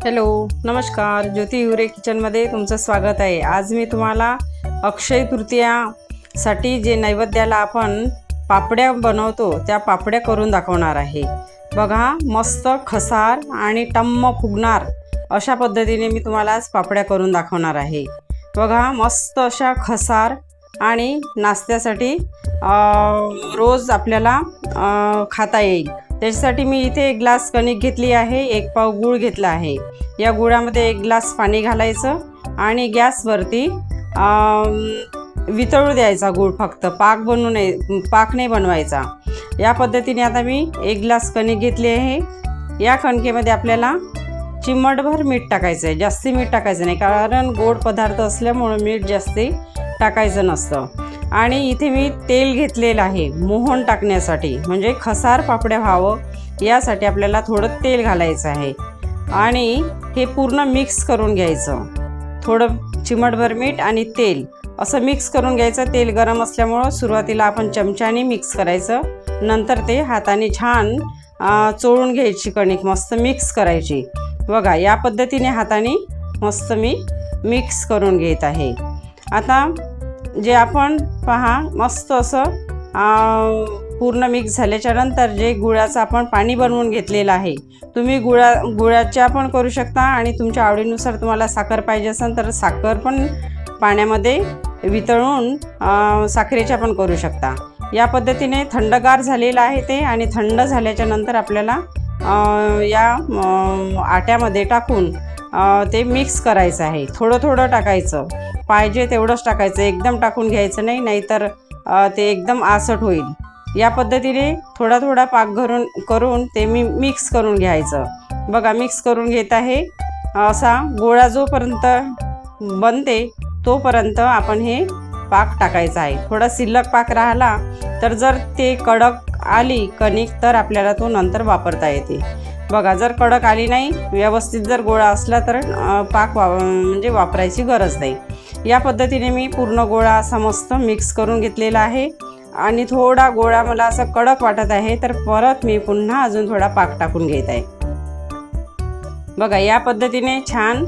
Hello, नमस्कार. ज्योती हिवरे किचनमध्ये तुमचं स्वागत आहे. आज मी तुम्हाला अक्षय तृतीयासाठी जे नैवेद्याला आपण पापड्या बनवतो त्या पापड्या करून दाखवणार आहे. बघा, मस्त खसार आणि टम्म फुगणार अशा पद्धतीने मी तुम्हाला आज पापड्या करून दाखवणार आहे. बघा, मस्त अशा खसार आणि नाश्त्यासाठी रोज आपल्याला खाता येईल. त्याच्यासाठी मी इथे 1 ग्लास कणिक घेतली आहे, 1 पाव गूळ घेतला आहे. या गुळामध्ये 1 ग्लास पाणी घालायचं आणि गॅसवरती वितळू द्यायचा गूळ. फक्त पाक नाही बनवायचा. या पद्धतीने आता मी 1 ग्लास कणिक घेतली आहे. या कणकेमध्ये आपल्याला चिमटभर मीठ टाकायचं आहे. जास्ती मीठ टाकायचं नाही, कारण गोड पदार्थ असल्यामुळे मीठ जास्ती टाकायचं नसतं. आणि इथे मी तेल घेतलेलं आहे मोहन टाकण्यासाठी, म्हणजे खसार पापड्या व्हावं यासाठी आपल्याला थोडं तेल घालायचं आहे. आणि हे पूर्ण मिक्स करून घ्यायचं. थोडं चिमटभर मीठ आणि तेल असं मिक्स करून घ्यायचं. तेल गरम असल्यामुळं सुरुवातीला आपण चमच्याने मिक्स करायचं, नंतर ते हाताने छान चोळून घ्यायची कणिक, मस्त मिक्स करायची. बघा, या पद्धतीने हाताने मस्त मी मिक्स करून घेत आहे. आता जे आपण पहा मस्त असं पूर्ण मिक्स झाल्याच्या नंतर जे गुळाचं आपण पाणी बनवून घेतलेलं आहे, तुम्ही गुळाच्या पण करू शकता आणि तुमच्या आवडीनुसार तुम्हाला साखर पाहिजे असेल तर साखर पण पाण्यामध्ये वितळून साखरेच्या पण करू शकता. या पद्धतीने थंडगार झालेलं आहे ते, आणि थंड झाल्याच्या नंतर आपल्याला या आट्यामध्ये टाकून ते मिक्स करायचं आहे. थोडं थोडं टाकायचं, पाहिजे तेवढंच टाकायचं, एकदम टाकून घ्यायचं नाही, नाहीतर ते एकदम आसट होईल. या पद्धतीने थोडा थोडा पाक करून ते मिक्स करून घ्यायचं. बघा, मिक्स करून घेत आहे. असा गोळा जोपर्यंत बनते तोपर्यंत आपण हे पाक टाकायचा आहे. थोडा शिल्लक पाक राहिला तर जर ते कडक आली कणिक तर आपल्याला तो नंतर वापरता येते. बघा, जर कडक आली नाही, व्यवस्थित जर गोळा असला तर पाक म्हणजे वापरायची गरज नाही. या पद्धतीने मी पूर्ण गोळा असा मस्त मिक्स करून घेतलेला आहे. आणि थोडा गोळा मला असं कडक वाटत आहे तर परत मी पुन्हा अजून थोडा पाक टाकून घेत आहे. बघा, या पद्धतीने छान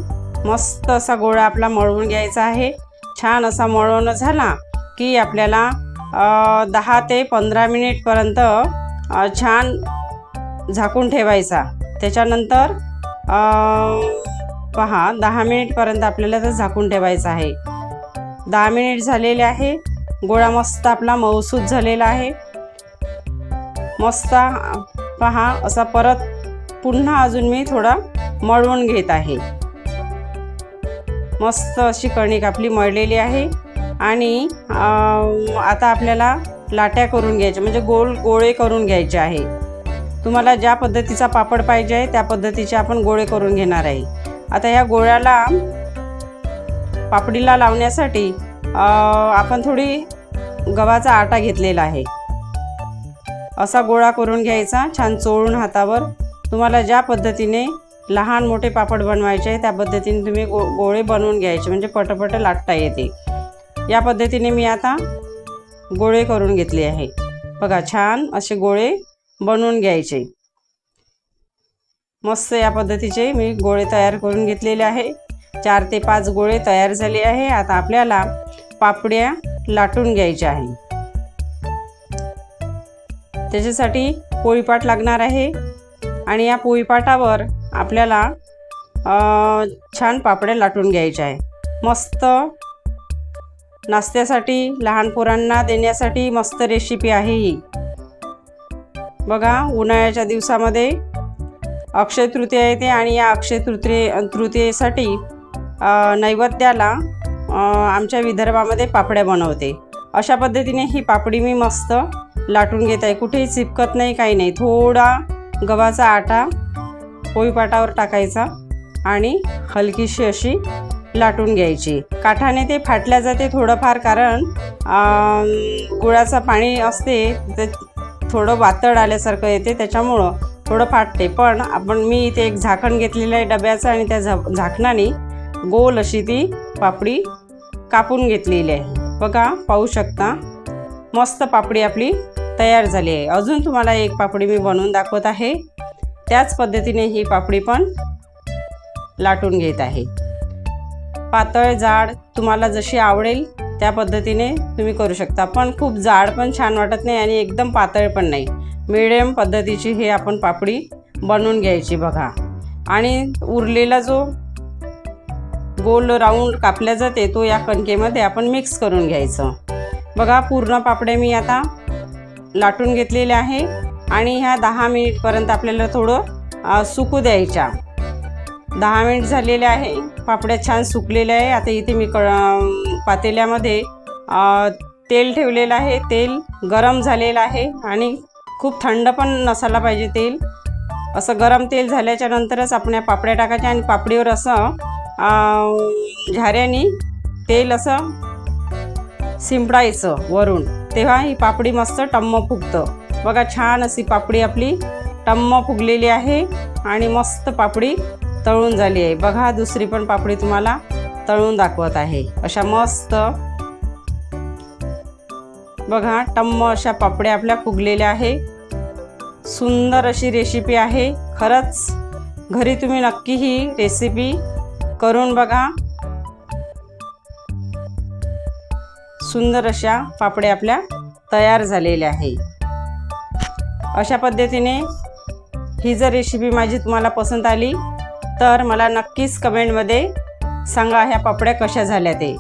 मस्त असा गोळा आपला मळवून घ्यायचा आहे. छान असा मळवून झाला की आपल्याला 10 ते 15 मिनिटपर्यंत छान झाकून ठेवायचा. त्याच्यानंतर पहा, 10 मिनिटपर्यंत आपल्याला तर झाकून ठेवायचं आहे. 10 मिनिट झालेले आहे. गोळा मस्त आपला मऊसूत झालेला आहे. मस्त पहा, असा परत पुन्हा अजून मी थोडा मळवून घेत आहे. मस्त अशी कणिक आपली मळलेली आहे. आणि आता आपल्याला लाट्या करून घ्यायच्या, म्हणजे गोळे करून घ्यायचे आहे. तुम्हाला ज्या पद्धतीचा पापड पाहिजे आहे त्या पद्धतीचे आपण गोळे करून घेणार आहे. आता या गोळ्याला पापडीला लावण्यासाठी आपण थोडी गव्हाचा आटा घेतलेला आहे. असा गोळा करून घ्यायचा, छान चोळून हातावर. तुम्हाला ज्या पद्धतीने लहान मोठे पापड बनवायचे आहे त्या पद्धतीने तुम्ही गोळे बनवून घ्यायचे, म्हणजे पटपट लाटता येते. या पद्धतीने मी आता गोळे करून घेतले आहे. बघा, छान असे गोळे बनवून घ्यायचे. मस्त या पद्धतीचे मी गोळे तयार करून घेतलेले आहे. 4 ते 5 गोळे तयार झाले आहे. आता आपल्याला पापड्या लाटून घ्यायच्या आहे. त्याच्यासाठी पोळीपाट लागणार आहे. आणि या पोळीपाटावर आपल्याला छान पापड्या लाटून घ्यायच्या आहे. मस्त नाश्त्यासाठी लहान पोरांना देण्यासाठी मस्त रेसिपी आहे ही. बघा, उन्हाळ्याच्या दिवसामध्ये अक्षय तृतीया येते आणि या अक्षय तृतीयेसाठी नैवेद्याला आमच्या विदर्भामध्ये पापड्या बनवते. अशा पद्धतीने ही पापडी मी मस्त लाटून घेत आहे. कुठेही चिपकत नाही, काही नाही. थोडा गव्हाचा आटा पोळीपाटावर टाकायचा आणि हलकीशी अशी लाटून घ्यायची. काठाने ते फाटल्या जाते थोडंफार, कारण गुळाचं पाणी असते ते थोडं वातड आल्यासारखं येते, त्याच्यामुळं थोडं फाटते. पण मी इथे एक झाकण घेतलेलं आहे डब्याचं, आणि त्या झाकणाने गोल अशी ती पापडी कापून घेतलेली आहे. बघा, पाहू शकता, मस्त पापडी आपली तयार झाली आहे. अजून तुम्हाला एक पापडी मी बनवून दाखवत आहे. त्याच पद्धतीने ही पापडी पण लाटून घेत आहे। पातळ जाड तुम्हाला जशी आवडेल त्या पद्धतीने तुम्ही करू शकता, पण खूप जाड पण छान वाटत नाही आणि एकदम पातळ पण नाही, मिडियम पद्धतीची हे आपण पापडी बनवून घ्यायची बघा। आणि उरलेला जो गोल राऊंड कापल्या जाते तो या कणकेमध्ये आपण मिक्स करून घ्यायचं बघा। पूर्ण पापड्या मी आता लाटून घेतलेल्या आहे आणि ह्या 10 मिनिटपर्यंत आपल्याला थोडं सुकू द्यायच्या। 10 मिनिट झालेले आहे, पापड्या छान सुकलेल्या आहे। आता इथे मी पातेल्यामध्ये तेल ठेवलेलं आहे, तेल गरम झालेलं आहे आणि खूप थंड पण नसायला पाहिजे तेल। असं गरम तेल झाल्याच्या नंतरच आपण या पापड्या टाकायच्या आणि पापडीवर असं झाऱ्याने तेल असं शिंपडायचं वरून, तेव्हा ही पापडी मस्त टम्म फुगतं बघा। छान अशी पापडी आपली टम्म फुगलेली आहे आणि मस्त पापडी तळून झाली आहे बघा। दुसरी पण पापडी तुम्हाला तळून दाखवत आहे। अशा मस्त बघा टम्म अशा पापड्या आपल्या फुगलेल्या आहे। सुंदर अशी रेसिपी आहे, खरंच घरी तुम्ही नक्की ही रेसिपी करून बघा। सुंदर अशा पापड्या आपल्या तयार झालेल्या आहे। अशा पद्धतीने ही जर रेसिपी माझी तुम्हाला पसंत आली तर मला नक्कीच कमेंटमध्ये सांगा ह्या पापड्या कशा झाल्या ते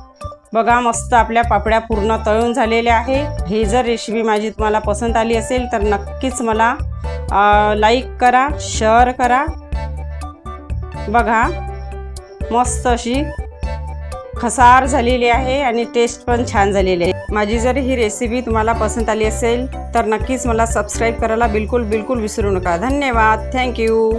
बघा। मस्त आपल्या पापड्या पूर्ण तळून झालेल्या आहे। ही जर रेसिपी माझी तुम्हाला पसंत आली असेल तर नक्कीच मला लाईक करा, शेअर करा बघा। मस्त अशी खसार झालेली आहे आणि टेस्ट पण छान झालेली आहे। माझी जर ही रेसिपी तुम्हाला पसंत आली असेल तर नक्कीच मला सबस्क्राईब करायला बिलकुल विसरू नका। धन्यवाद, थँक्यू।